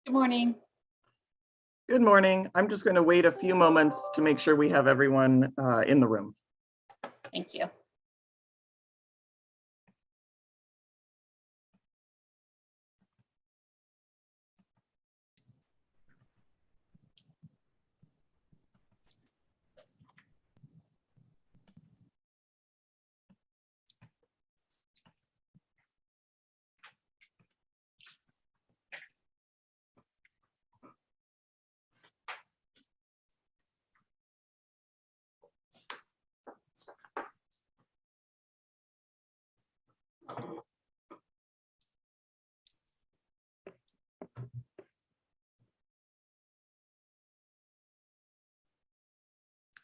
Good morning. Good morning. I'm just going to wait a few moments to make sure we have everyone in the room. Thank you.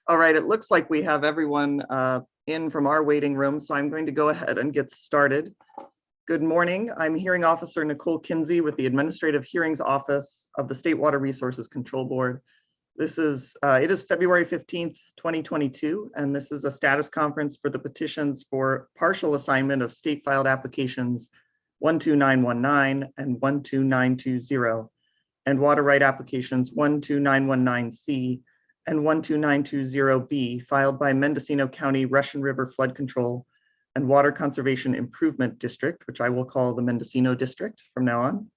All right, it looks like we have everyone in from our waiting room, so I'm going to go ahead and get started. Good morning. I'm Hearing Officer Nicole Kinsey with the Administrative Hearings Office of the State Water Resources Control Board. It is February 15th, 2022, and this is a status conference for the petitions for partial assignment of state filed applications 12919 and 12920, and water right applications 12919C and 12920B filed by Mendocino County Russian River Flood Control and Water Conservation Improvement District, which I will call the Mendocino District from now on.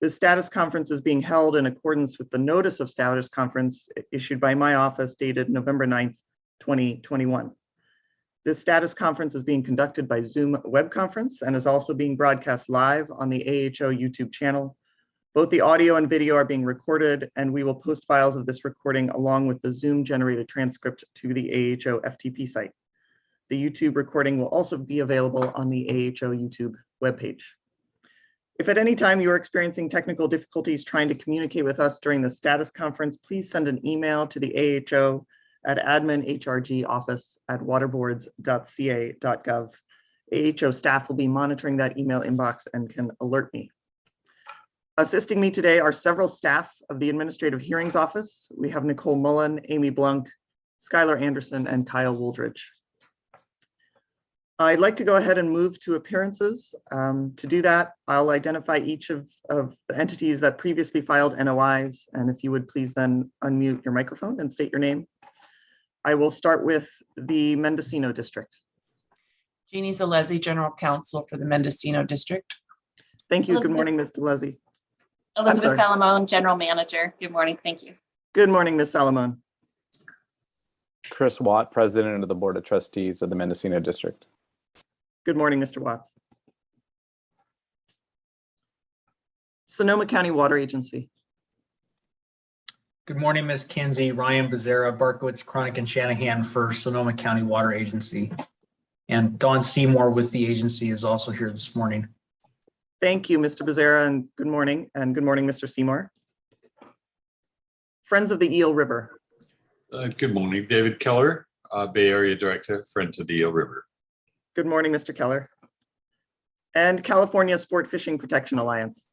This status conference is being held in accordance with the notice of status conference issued by my office dated November 9th, 2021. This status conference is being conducted by Zoom web conference and is also being broadcast live on the AHO YouTube channel. Both the audio and video are being recorded, and we will post files of this recording along with the Zoom generated transcript to the AHO FTP site. The YouTube recording will also be available on the AHO YouTube webpage. If at any time you are experiencing technical difficulties trying to communicate with us during the status conference, please send an email to the AHO at adminhrg@waterboards.ca.gov. AHO staff will be monitoring that email inbox and can alert me. Assisting me today are several staff of the Administrative Hearings Office. We have Nicole Mullen, Amy Blunk, Skylar Anderson, and Kyle Wooldridge. I'd like to go ahead and move to appearances. To do that, I'll identify each of the entities that previously filed NOIs, and if you would please then unmute your microphone and state your name. I will start with the Mendocino District. Jeannie Zalezi, General Counsel for the Mendocino District. Thank you. Good morning, Ms. Zalezi. Elizabeth Salamone, General Manager. Good morning. Thank you. Good morning, Ms. Salamone. Chris Watt, President of the Board of Trustees of the Mendocino District. Good morning, Mr. Watts. Sonoma County Water Agency. Good morning, Ms. Kinsey. Ryan Becerra, Barkowitz, Chronic, and Shanahan for Sonoma County Water Agency. And Dawn Seymour with the agency is also here this morning. Thank you, Mr. Becerra, and good morning, Mr. Seymour. Friends of the Eel River. Good morning, David Keller, Bay Area Director, Friends of the Eel River. Good morning, Mr. Keller. And California Sport Fishing Protection Alliance.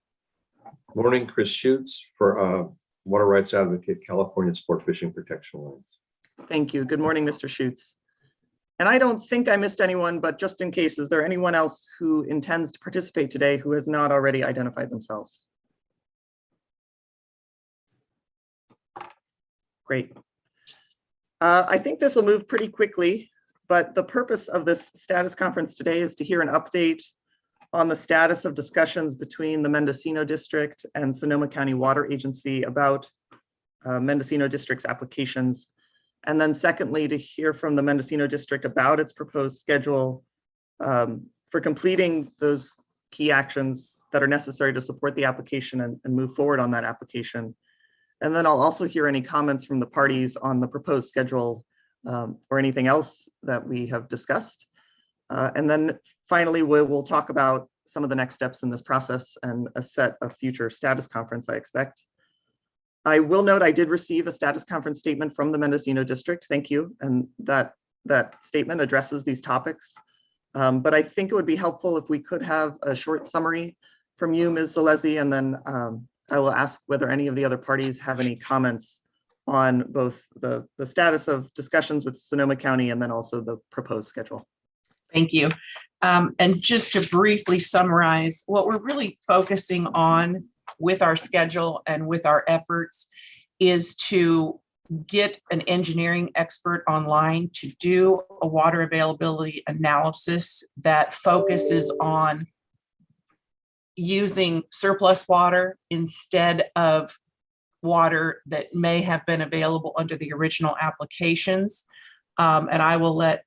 Morning, Chris Schutz for Water Rights Advocate, California Sport Fishing Protection Alliance. Thank you. Good morning, Mr. Schutz. And I don't think I missed anyone, but just in case, is there anyone else who intends to participate today who has not already identified themselves? Great. I think this will move pretty quickly, but the purpose of this status conference today is to hear an update on the status of discussions between the Mendocino District and Sonoma County Water Agency about Mendocino District's applications. And then secondly, to hear from the Mendocino District about its proposed schedule for completing those key actions that are necessary to support the application and move forward on that application. And then I'll also hear any comments from the parties on the proposed schedule or anything else that we have discussed. And then finally, we'll talk about some of the next steps in this process and a set of future status conference I expect. I will note I did receive a status conference statement from the Mendocino District. Thank you. And that statement addresses these topics. But I think it would be helpful if we could have a short summary from you, Ms. Zalezi, and then I will ask whether any of the other parties have any comments on both the status of discussions with Sonoma County and then also the proposed schedule. Thank you. And just to briefly summarize, what we're really focusing on with our schedule and with our efforts is to get an engineering expert online to do a water availability analysis that focuses on using surplus water instead of water that may have been available under the original applications. And I will let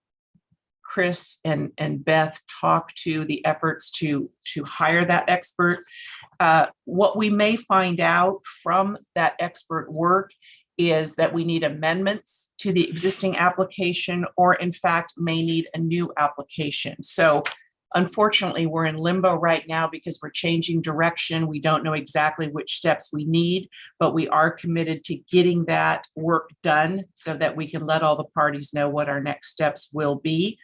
Chris and Beth talk to the efforts to hire that expert. What we may find out from that expert work is that we need amendments to the existing application, or in fact may need a new application. So unfortunately, we're in limbo right now because we're changing direction. We don't know exactly which steps we need, but we are committed to getting that work done so that we can let all the parties know what our next steps will be.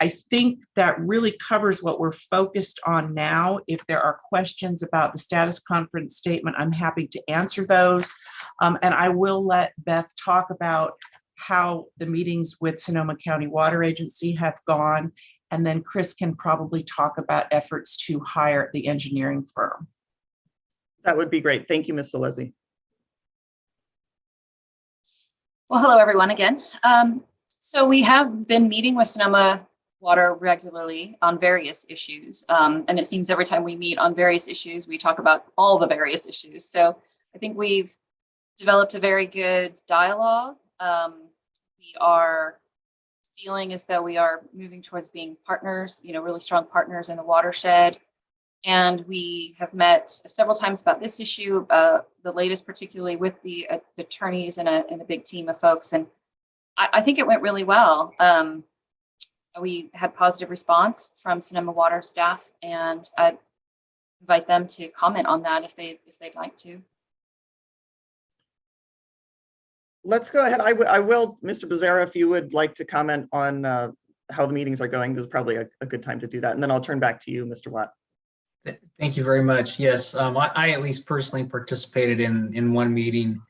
I think that really covers what we're focused on now. If there are questions about the status conference statement, I'm happy to answer those. And I will let Beth talk about how the meetings with Sonoma County Water Agency have gone. And then Chris can probably talk about efforts to hire the engineering firm. That would be great. Thank you, Ms. Alesi. Well, hello, everyone again. So we have been meeting with Sonoma Water regularly on various issues. And it seems every time we meet on various issues, we talk about all the various issues. So I think we've developed a very good dialogue. We are feeling as though we are moving towards being partners, really strong partners in the watershed. And we have met several times about this issue, the latest particularly with the attorneys and a big team of folks. And I think it went really well. We had positive response from Sonoma Water staff, and I'd invite them to comment on that if they'd like to. Let's go ahead. I will, Mr. Becerra, if you would like to comment on how the meetings are going, this is probably a good time to do that. And then I'll turn back to you, Mr. Watt. Thank you very much. Yes, I at least personally participated in one meeting.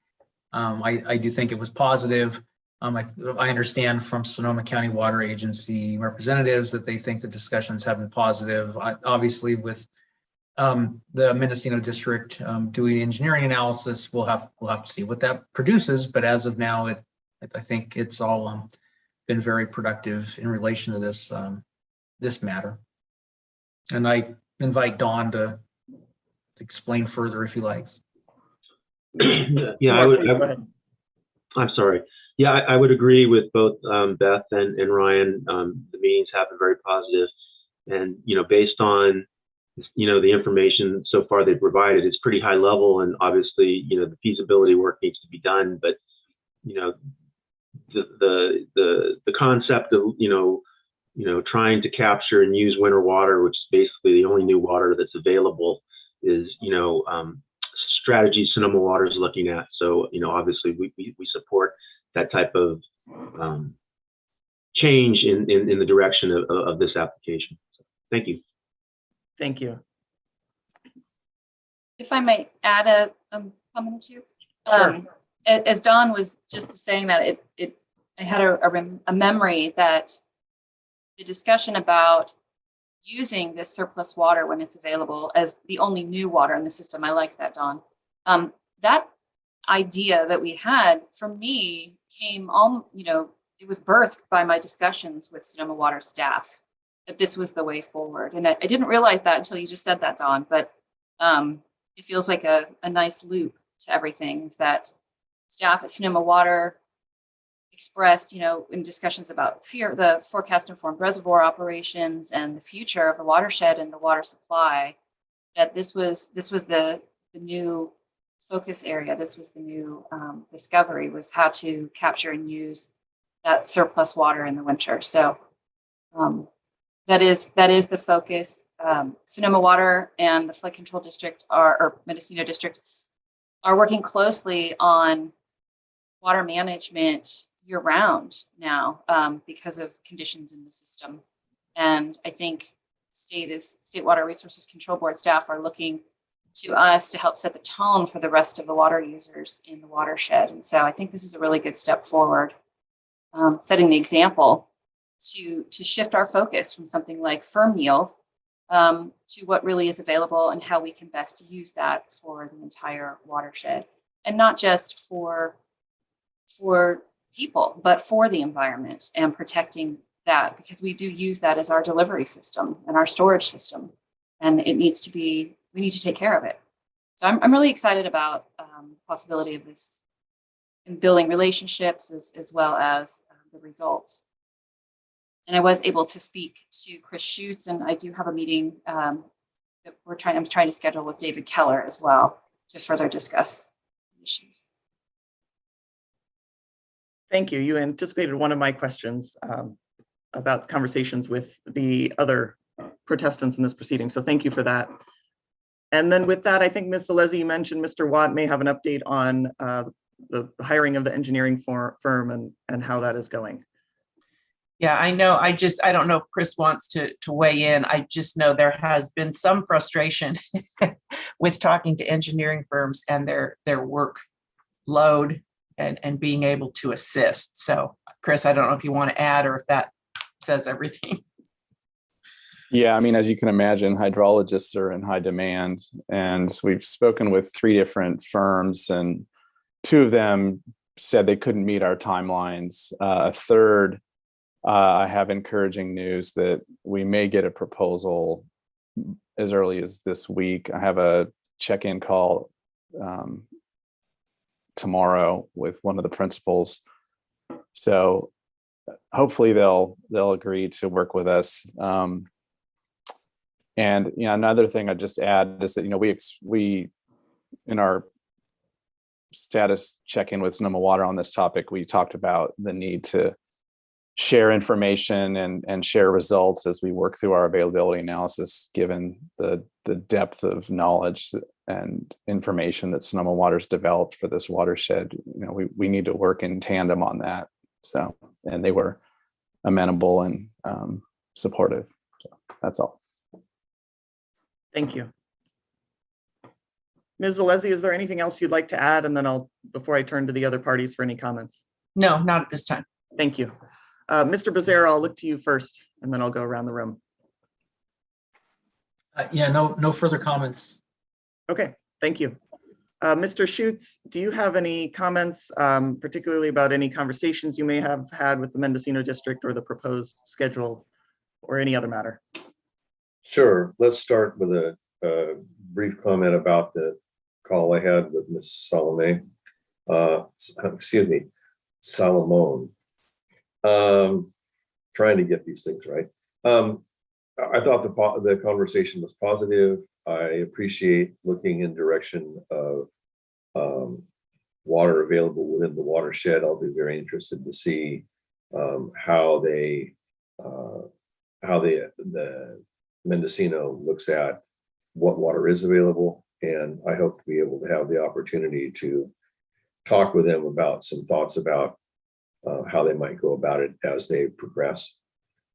I do think it was positive. I understand from Sonoma County Water Agency representatives that they think the discussions have been positive. Obviously, with the Mendocino district doing engineering analysis, we'll have to see what that produces. But as of now, I think it's all been very productive in relation to this this matter. And I invite Dawn to explain further if he likes. Yeah, Go ahead. I'm sorry. Yeah, I would agree with both Beth and Ryan. The meetings have been very positive, and based on the information so far they've provided, it's pretty high level, and obviously the feasibility work needs to be done. But the concept of trying to capture and use winter water, which is basically the only new water that's available, is strategy Sonoma Water is looking at. So obviously we support that type of change in the direction of this application. So, thank you. Thank you. If I might add a comment or two. Sure. As Dawn was just saying that, I had a memory that the discussion about using this surplus water when it's available as the only new water in the system, I liked that, Dawn. That idea that we had, for me, came it was birthed by my discussions with Sonoma Water staff, that this was the way forward. And I didn't realize that until you just said that, Dawn, but it feels like a nice loop to everything that staff at Sonoma Water expressed, in discussions about the forecast informed reservoir operations and the future of the watershed and the water supply, that this was the new focus area. This was the new discovery, was how to capture and use that surplus water in the winter. So that is the focus. Sonoma Water and the Flood Control District or Mendocino District are working closely on water management year-round now because of conditions in the system. And I think State Water Resources Control Board staff are looking to us to help set the tone for the rest of the water users in the watershed. And so I think this is a really good step forward, setting the example to shift our focus from something like firm yield to what really is available and how we can best use that for the entire watershed, and not just for people, but for the environment and protecting that, because we do use that as our delivery system and our storage system, and we need to take care of it. So I'm really excited about possibility of this in building relationships as well as the results. And I was able to speak to Chris Schutz, and I do have a meeting that I'm trying to schedule with David Keller as well to further discuss issues. Thank you. You anticipated one of my questions about conversations with the other protestants in this proceeding. So thank you for that. And then with that, I think Ms. Alesi mentioned Mr. Watt may have an update on the hiring of the engineering firm and how that is going. Yeah, I know. I don't know if Chris wants to weigh in. I just know there has been some frustration with talking to engineering firms and their work load and being able to assist. So Chris, I don't know if you want to add or if that says everything. Yeah, I mean, as you can imagine, hydrologists are in high demand, and we've spoken with 3 different firms, and 2 of them said they couldn't meet our timelines. A third, I have encouraging news that we may get a proposal as early as this week. I have a check-in call tomorrow with one of the principals, so hopefully they'll agree to work with us. And another thing I'd just add is that we in our status check-in with Sonoma Water on this topic, we talked about the need to share information and share results as we work through our availability analysis, given the depth of knowledge and information that Sonoma Water's developed for this watershed. We need to work in tandem on that. So, and they were amenable and supportive. So that's all. Thank you. Ms. Alesi, is there anything else you'd like to add? And then before I turn to the other parties for any comments. No, not at this time. Thank you. Mr. Becerra, I'll look to you first, and then I'll go around the room. Yeah, no further comments. Okay, thank you. Mr. Schutz, do you have any comments, particularly about any conversations you may have had with the Mendocino district or the proposed schedule or any other matter? Sure. Let's start with a brief comment about the call I had with Ms. Salome. Salomon. Trying to get these things right. I thought the conversation was positive. I appreciate looking in direction of water available within the watershed. I'll be very interested to see how the Mendocino looks at what water is available, and I hope to be able to have the opportunity to talk with them about some thoughts about how they might go about it as they progress.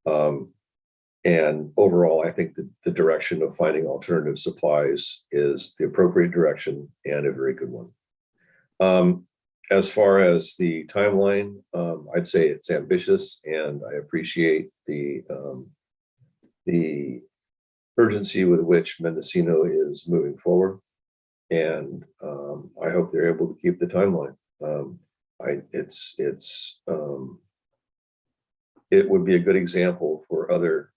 And overall, I think that the direction of finding alternative supplies is the appropriate direction and a very good one. As far as the timeline, I'd say it's ambitious, and I appreciate the urgency with which Mendocino is moving forward. And I hope they're able to keep the timeline. It would be a good example for other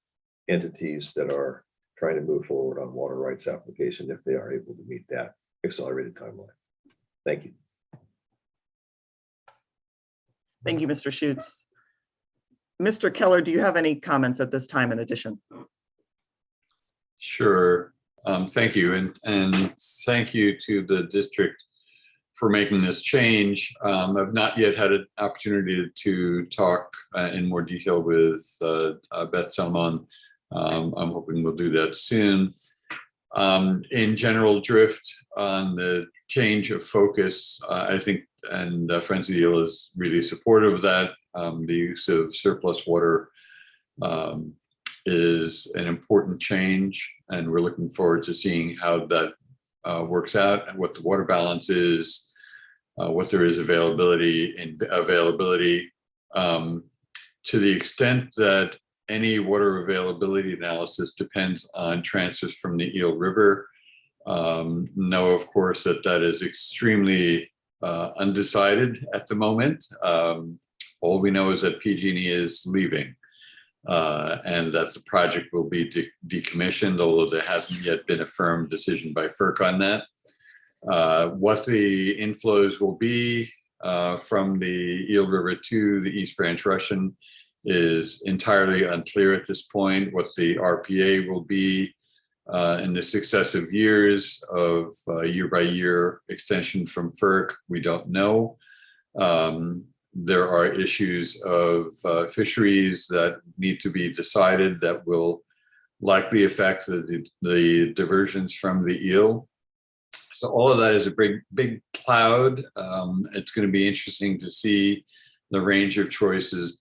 entities that are trying to move forward on water rights application if they are able to meet that accelerated timeline. Thank you. Thank you, Mr. Schutz. Mr. Keller, do you have any comments at this time in addition? Sure. Thank you. And thank you to the district for making this change. I've not yet had an opportunity to talk in more detail with Beth Salmon. I'm hoping we'll do that soon. In general drift on the change of focus, I think, and Friends of the Eel is really supportive of that. The use of surplus water is an important change, and we're looking forward to seeing how that works out and what the water balance is, what there is availability. To the extent that any water availability analysis depends on transfers from the Eel River. Know, of course, that that is extremely undecided at the moment. All we know is that PG&E is leaving, and that the project will be decommissioned, although there hasn't yet been a firm decision by FERC on that. What the inflows will be from the Eel River to the East Branch Russian is entirely unclear at this point. What the RPA will be in the successive years of year-by-year extension from FERC, we don't know. There are issues of fisheries that need to be decided that will likely affect the diversions from the eel. So all of that is a big cloud. It's going to be interesting to see the range of choices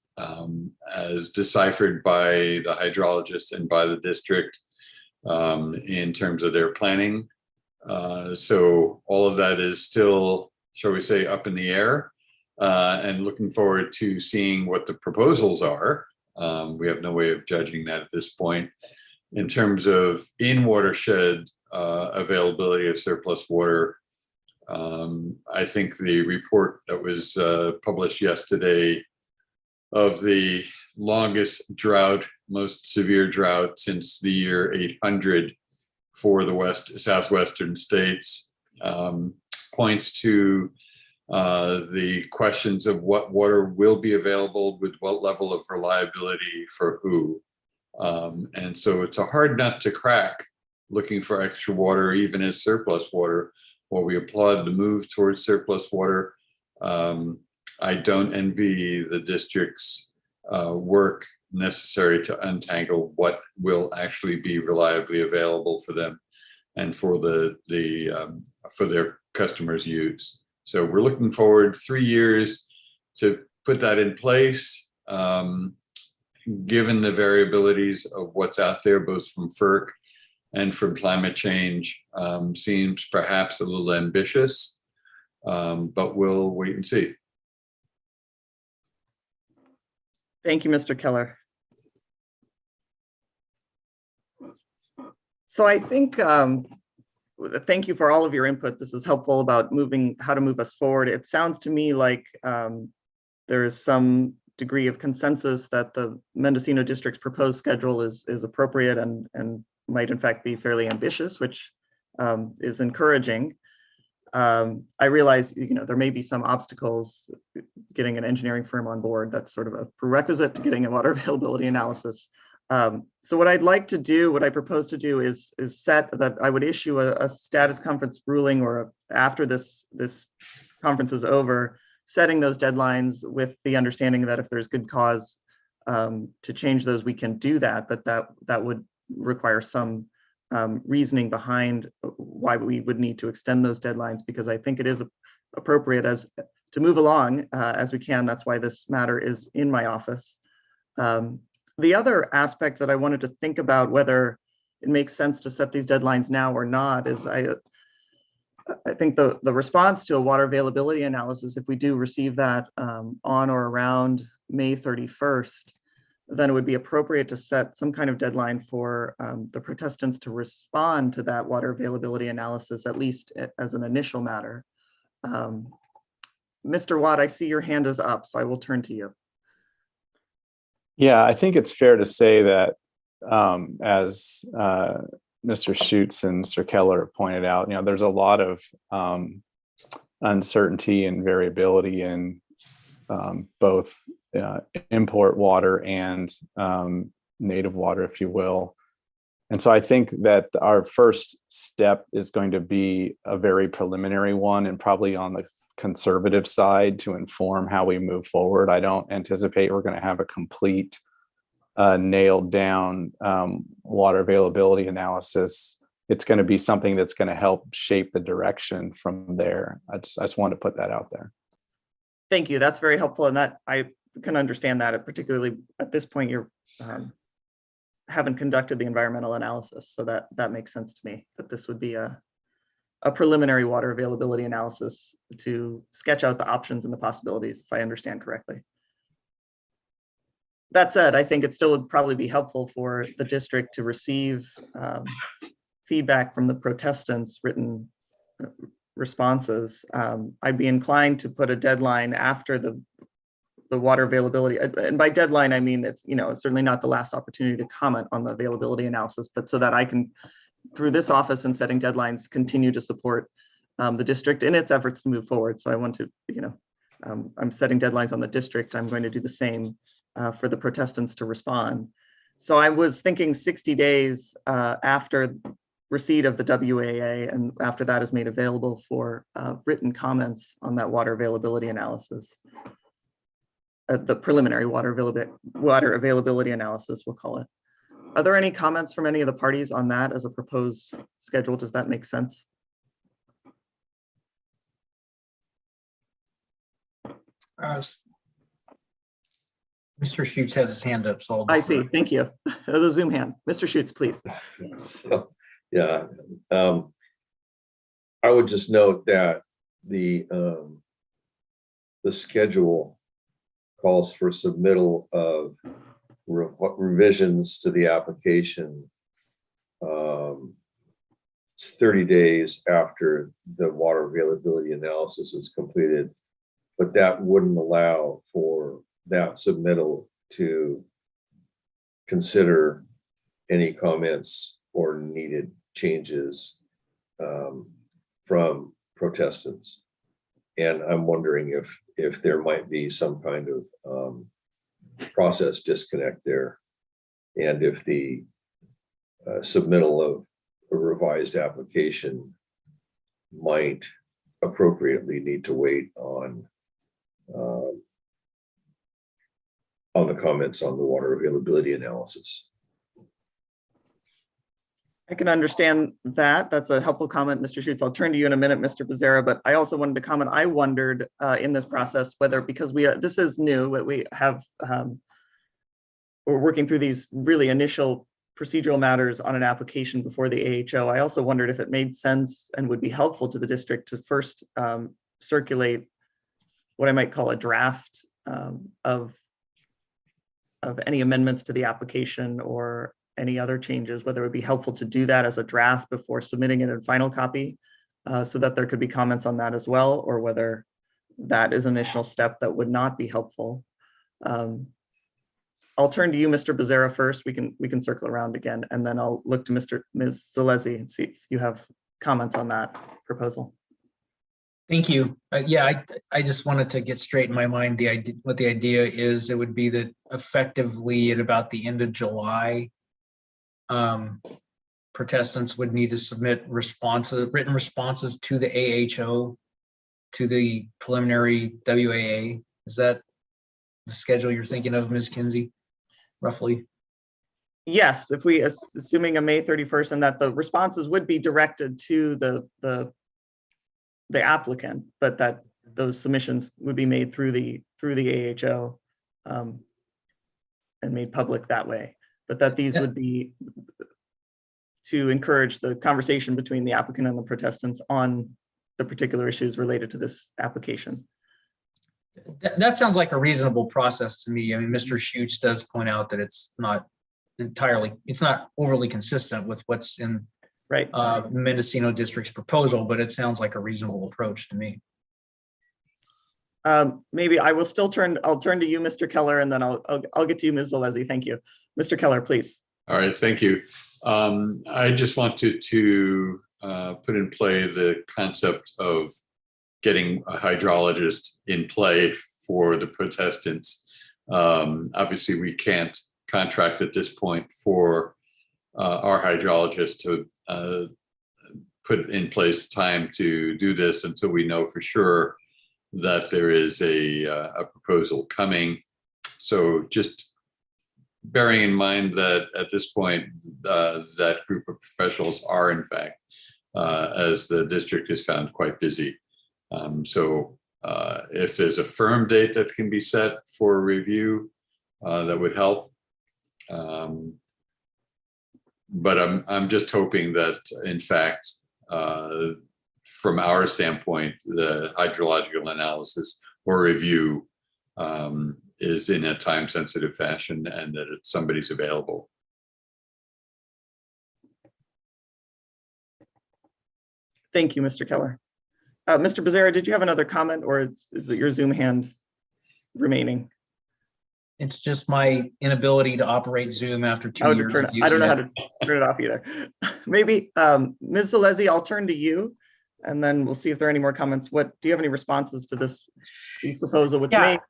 as deciphered by the hydrologist and by the district in terms of their planning. So all of that is still, shall we say, up in the air, and looking forward to seeing what the proposals are. We have no way of judging that at this point. In terms of in-watershed availability of surplus water, I think the report that was published yesterday of the longest drought, most severe drought since the year 800 for the southwestern states points to the questions of what water will be available with what level of reliability for who. And so it's a hard nut to crack looking for extra water, even as surplus water. While we applaud the move towards surplus water, I don't envy the district's work necessary to untangle what will actually be reliably available for them and for for their customers' use. So we're looking forward 3 years to put that in place. Given the variabilities of what's out there, both from FERC and from climate change, seems perhaps a little ambitious, but we'll wait and see. Thank you, Mr. Keller. So I think, thank you for all of your input. This is helpful about how to move us forward. It sounds to me like there is some degree of consensus that the Mendocino district's proposed schedule is appropriate and might in fact be fairly ambitious, which is encouraging. I realize, there may be some obstacles getting an engineering firm on board. That's sort of a prerequisite to getting a water availability analysis. So what I'd like to do, what I propose to do is set that I would issue a status conference ruling, or after this conference is over, setting those deadlines with the understanding that if there's good cause to change those, we can do that, but that would require some reasoning behind why we would need to extend those deadlines, because I think it is appropriate to move along as we can. That's why this matter is in my office. The other aspect that I wanted to think about whether it makes sense to set these deadlines now or not is I think the response to a water availability analysis, if we do receive that on or around May 31st, then it would be appropriate to set some kind of deadline for the protestants to respond to that water availability analysis, at least as an initial matter. Mr. Watt, I see your hand is up, so I will turn to you. Yeah, I think it's fair to say that as Mr. Schutz and Mr. Keller pointed out, there's a lot of uncertainty and variability in both import water and native water, if you will. And so I think that our first step is going to be a very preliminary one, and probably on the conservative side to inform how we move forward. I don't anticipate we're going to have a complete nailed down water availability analysis. It's going to be something that's going to help shape the direction from there. I just wanted to put that out there. Thank you. That's very helpful. And that I can understand that, particularly at this point, you haven't conducted the environmental analysis. So that makes sense to me, that this would be a preliminary water availability analysis to sketch out the options and the possibilities, if I understand correctly. That said, I think it still would probably be helpful for the district to receive feedback from the protestants' written responses. I'd be inclined to put a deadline after the water availability, and by deadline, I mean, it's, it's certainly not the last opportunity to comment on the availability analysis, but so that I can, through this office and setting deadlines, continue to support the district in its efforts to move forward. So I want to, I'm setting deadlines on the district. I'm going to do the same for the protestants to respond. So I was thinking 60 days after receipt of the WAA, and after that is made available for written comments on that water availability analysis. The preliminary water availability analysis, we'll call it. Are there any comments from any of the parties on that as a proposed schedule? Does that make sense? Mr. Schutz has his hand up, so I'll I defer. see, thank you. The Zoom hand. Mr. Schutz, please. So, yeah, I would just note that the schedule calls for submittal of revisions to the application 30 days after the water availability analysis is completed, but that wouldn't allow for that submittal to consider any comments or needed changes from protestants. And I'm wondering if there might be some kind of process disconnect there, and if the submittal of a revised application might appropriately need to wait on the comments on the water availability analysis. I can understand that. That's a helpful comment, Mr. Schutz. I'll turn to you in a minute, Mr. Becerra, but I also wanted to comment. I wondered in this process whether, because this is new, we have, we're working through these really initial procedural matters on an application before the AHO. I also wondered if it made sense and would be helpful to the district to first circulate what I might call a draft of any amendments to the application or any other changes, whether it would be helpful to do that as a draft before submitting it in final copy, so that there could be comments on that as well, or whether that is an initial step that would not be helpful. I'll turn to you, Mr. Becerra, first. We can circle around again, and then I'll look to Ms. Zalesi and see if you have comments on that proposal. Thank you. Yeah, I just wanted to get straight in my mind what the idea is. It would be that effectively at about the end of July, protestants would need to submit written responses to the AHO, to the preliminary WAA. Is that the schedule you're thinking of, Ms. Kinsey, roughly? Yes, if we assuming a May 31st, and that the responses would be directed to the applicant, but that those submissions would be made through the AHO and made public that way, but that these would be to encourage the conversation between the applicant and the protestants on the particular issues related to this application. That sounds like a reasonable process to me. I mean, Mr. Schutz does point out that it's not overly consistent with what's in Right. Mendocino District's proposal, but it sounds like a reasonable approach to me. Maybe I will still I'll turn to you, Mr. Keller, and then I'll get to you, Ms. Zalesi. Thank you. Mr. Keller, please. All right, thank you. I just wanted to put in play the concept of getting a hydrologist in play for the protestants. Obviously, we can't contract at this point for our hydrologist to put in place time to do this until we know for sure that there is a proposal coming. So just bearing in mind that at this point, that group of professionals are in fact, as the district is found, quite busy. So if there's a firm date that can be set for review, that would help. But I'm just hoping that, in fact, from our standpoint, the hydrological analysis or review is in a time sensitive fashion and that somebody's available. Thank you, Mr. Keller. Mr. Becerra, did you have another comment, or is it your Zoom hand remaining? It's just my inability to operate Zoom after 2 years of I don't using know how it. to turn it off either. Maybe, Ms. Zalesi, I'll turn to you, and then we'll see if there are any more comments. Do you have any responses to this proposal,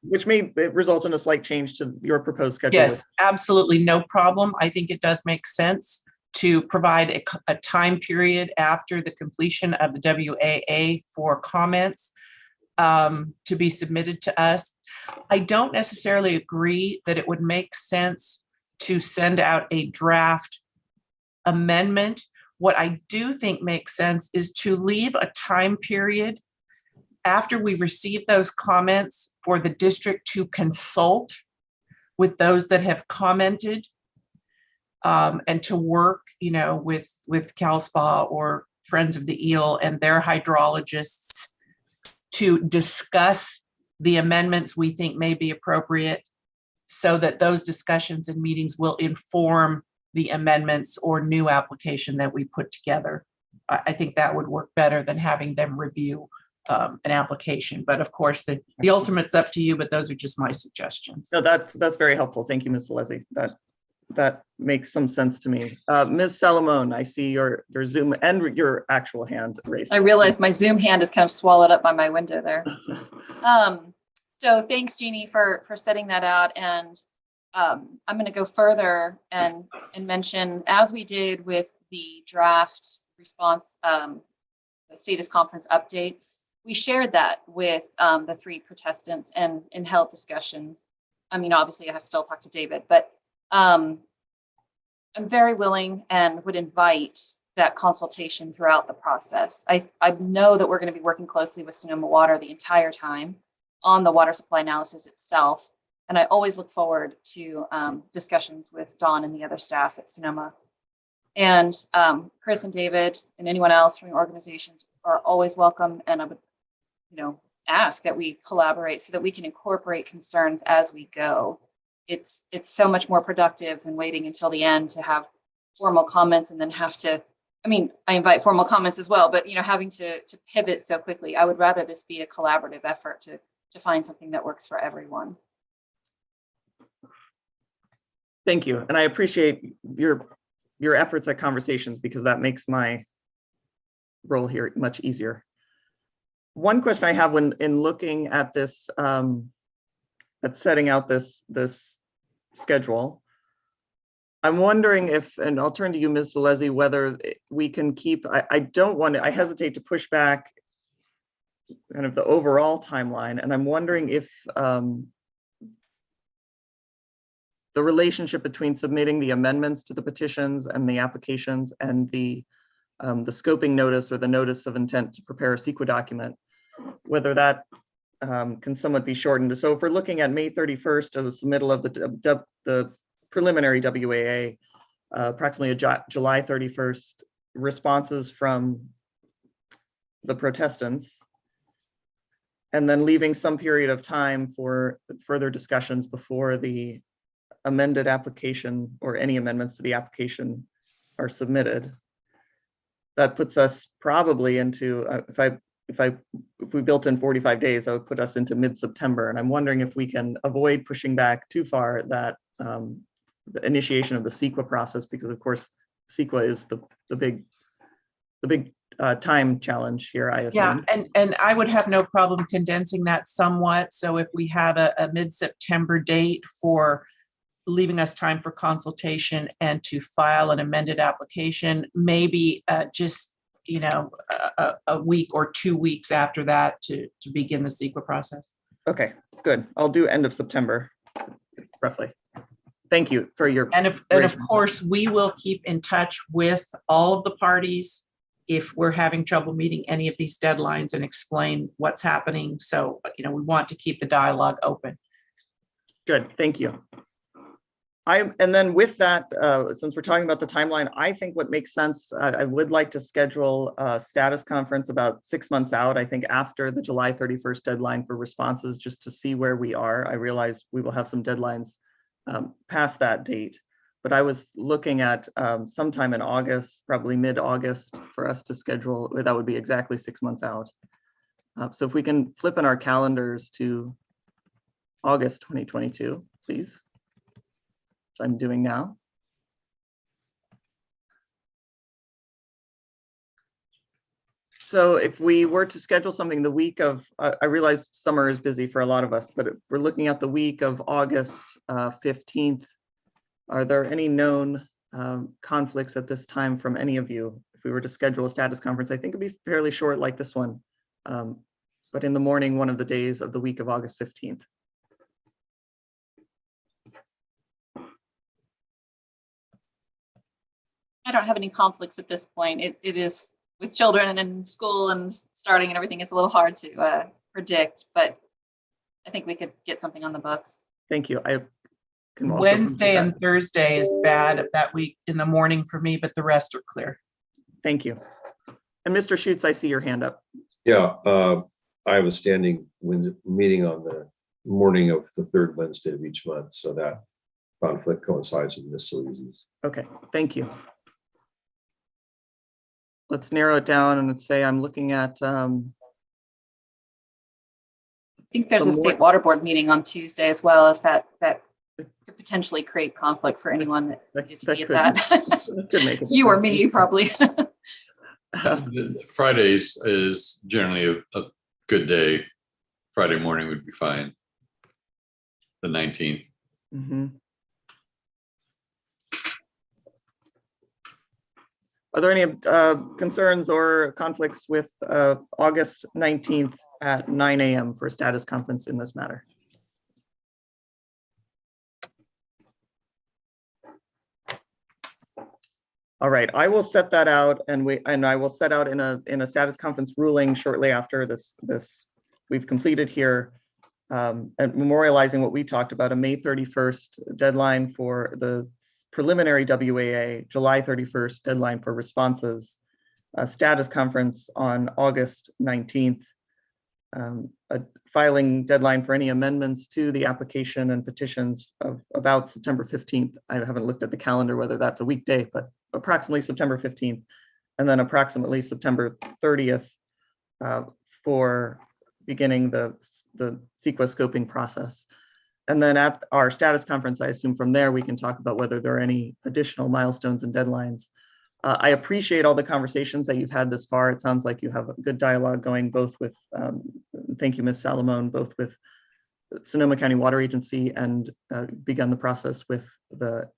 which may result in a slight change to your proposed schedule? Yes, absolutely, no problem. I think it does make sense to provide a time period after the completion of the WAA for comments to be submitted to us. I don't necessarily agree that it would make sense to send out a draft amendment. What I do think makes sense is to leave a time period after we receive those comments for the district to consult with those that have commented, and to work, with CalSPA or Friends of the Eel and their hydrologists to discuss the amendments we think may be appropriate, so that those discussions and meetings will inform the amendments or new application that we put together. I think that would work better than having them review an application. But of course, the ultimate's up to you, but those are just my suggestions. No, that's very helpful. Thank you, Ms. Zalesi. That makes some sense to me. Ms. Salamone, I see your Zoom and your actual hand raised. I realize my Zoom hand is kind of swallowed up by my window there. So thanks, Jeannie, for setting that out. And I'm going to go further and mention, as we did with the draft response, the status conference update, we shared that with the 3 protestants and held discussions. I mean, obviously I have to still talk to David, but I'm very willing and would invite that consultation throughout the process. I know that we're going to be working closely with Sonoma Water the entire time on the water supply analysis itself. And I always look forward to discussions with Dawn and the other staff at Sonoma. And Chris and David and anyone else from your organizations are always welcome. And I would, ask that we collaborate so that we can incorporate concerns as we go. It's so much more productive than waiting until the end to have formal comments and then have to, I invite formal comments as well, but having to pivot so quickly. I would rather this be a collaborative effort to find something that works for everyone. Thank you. And I appreciate your efforts at conversations, because that makes my role here much easier. One question I have in looking at this, at setting out this schedule, I'm wondering if, and I'll turn to you, Ms. Zalesi, whether we can keep, I hesitate to push back kind of the overall timeline. And I'm wondering if the relationship between submitting the amendments to the petitions and the applications and the scoping notice or the notice of intent to prepare a CEQA document, whether that can somewhat be shortened. So if we're looking at May 31st as a submittal of the preliminary WAA, approximately a July 31st responses from the protestants, and then leaving some period of time for further discussions before the amended application or any amendments to the application are submitted. That puts us probably into, if we built in 45 days, that would put us into mid-September. And I'm wondering if we can avoid pushing back too far that the initiation of the CEQA process, because of course CEQA is the big time challenge here, I assume. Yeah, and I would have no problem condensing that somewhat. So if we have a mid-September date for leaving us time for consultation and to file an amended application, maybe just a week or 2 weeks after that to begin the CEQA process. Okay, good. I'll do end of September, roughly. Thank you for your. And of course, we will keep in touch with all of the parties if we're having trouble meeting any of these deadlines and explain what's happening. So, we want to keep the dialogue open. Good, thank you. And then with that, since we're talking about the timeline, I think what makes sense, I would like to schedule a status conference about 6 months out. I think after the July 31st deadline for responses, just to see where we are. I realize we will have some deadlines past that date, but I was looking at sometime in August, probably mid-August, for us to schedule. That would be exactly 6 months out. So if we can flip in our calendars to August 2022, please. I'm doing now. So if we were to schedule something the week of, I realize summer is busy for a lot of us, but if we're looking at the week of August 15th, are there any known conflicts at this time from any of you? If we were to schedule a status conference, I think it'd be fairly short like this one, but in the morning, one of the days of the week of August 15th. I don't have any conflicts at this point. It is with children and school and starting and everything, it's a little hard to predict, but I think we could get something on the books. Thank you. I can also Wednesday complete and that. Thursday is bad that week in the morning for me, but the rest are clear. Thank you. And Mr. Schutz, I see your hand up. Yeah, I have a standing meeting on the morning of the third Wednesday of each month, so that conflict coincides with Miss Solis's. Okay, thank you. Let's narrow it down and let's say I'm looking at, I think there's The a state water board meeting on Tuesday as well, if that could potentially create conflict for anyone that needed to be at that. that could make it. You or me, probably. Fridays is generally a good day. Friday morning would be fine. The 19th. Mhm. Are there any concerns or conflicts with August 19th at 9 a.m. for a status conference in this matter? All right, I will set that out, and I will set out in a status conference ruling shortly after this we've completed here, and memorializing what we talked about, a May 31st deadline for the preliminary WAA, July 31st deadline for responses, a status conference on August 19th, a filing deadline for any amendments to the application and petitions of about September 15th. I haven't looked at the calendar whether that's a weekday, but approximately September 15th, and then approximately September 30th for beginning the CEQA scoping process. And then at our status conference, I assume from there we can talk about whether there are any additional milestones and deadlines. I appreciate all the conversations that you've had this far. It sounds like you have a good dialogue going, both with, thank you, Ms. Salamone, both with Sonoma County Water Agency and begun the process with the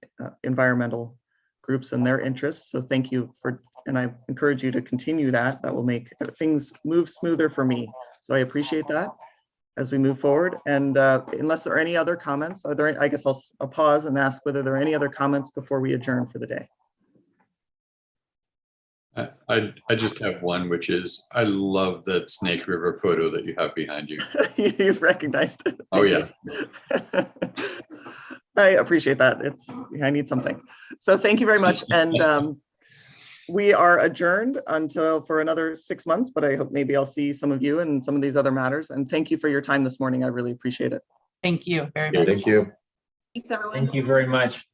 environmental groups and their interests. So thank you and I encourage you to continue that. That will make things move smoother for me. So I appreciate that as we move forward. And unless there are any other comments, I guess I'll pause and ask whether there are any other comments before we adjourn for the day. I just have one, which is I love that Snake River photo that you have behind you. You've recognized it. Oh yeah. I appreciate that. I need something. So thank you very much. And we are adjourned for another 6 months, but I hope maybe I'll see some of you in some of these other matters. And thank you for your time this morning. I really appreciate it. Thank you very Yeah, much. thank you. Thanks, everyone. Thank you very much.